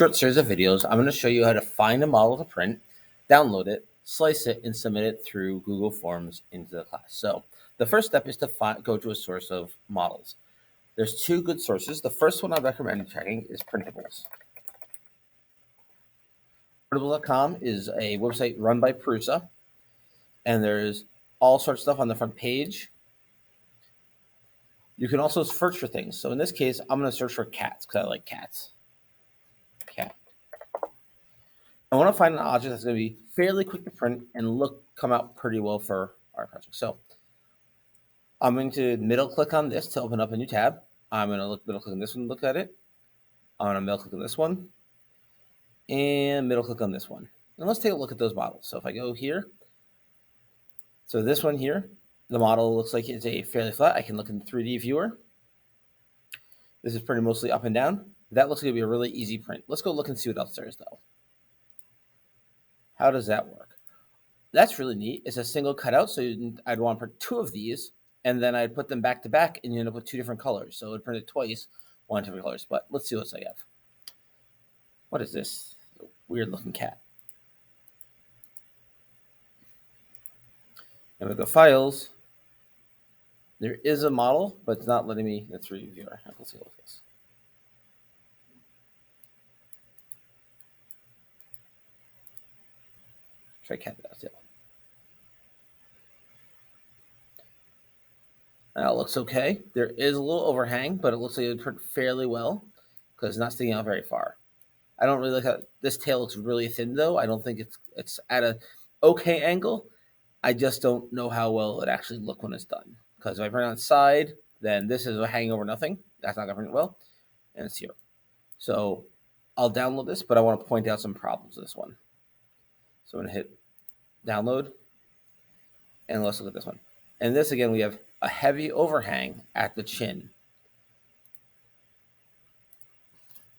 short series of videos, I'm going to show you how to find a model to print, download it, slice it, and submit it through Google Forms into the class. So the first step is to go to a source of models. There's two good sources. The first one I recommend checking is Printables. Printable.com is a website run by Prusa, and there's all sorts of stuff on the front page. You can also search for things. So in this case, I'm going to search for cats because I like cats. Cat. I want to find an object that's going to be fairly quick to print and come out pretty well for our project. So I'm going to middle click on this to open up a new tab. I'm going to middle click on this one, look at it. I'm going to middle click on this one and middle click on this one. And let's take a look at those models. So if I go here, so this one here, the model looks like it's a fairly flat. I can look in the 3D viewer. This is pretty mostly up and down. That looks like it'll be a really easy print. Let's go look and see what else there is though. How does that work? That's really neat. It's a single cutout, so I'd want to print two of these, and then I'd put them back to back, and you end up with two different colors. So I'd print it twice, one different colors. But let's see what else I have. What is this? Weird looking cat. I'm gonna go Files. There is a model, but it's not letting me. Let's review our. Let's see what this. Try cat tail. That looks okay. There is a little overhang, but it looks like it would print fairly well because it's not sticking out very far. I don't really like how this tail looks really thin though. I don't think it's at a okay angle. I just don't know how well it actually look when it's done. Because if I print on the side, then this is hanging over nothing. That's not gonna print well, and it's here. So I'll download this, but I want to point out some problems with this one. So I'm gonna hit download, and let's look at this one. And this again, we have a heavy overhang at the chin.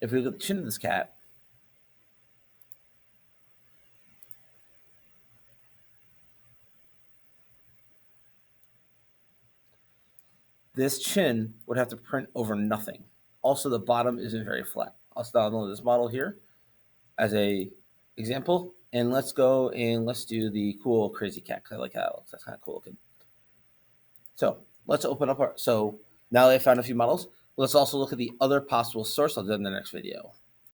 If we look at the chin of this cat, this chin would have to print over nothing. Also, the bottom isn't very flat. I'll download this model here as a example, and let's go and let's do the cool crazy cat because I like how it looks. That's kind of cool looking. So let's open up so now that I found a few models, let's also look at the other possible source. I'll do that in the next video.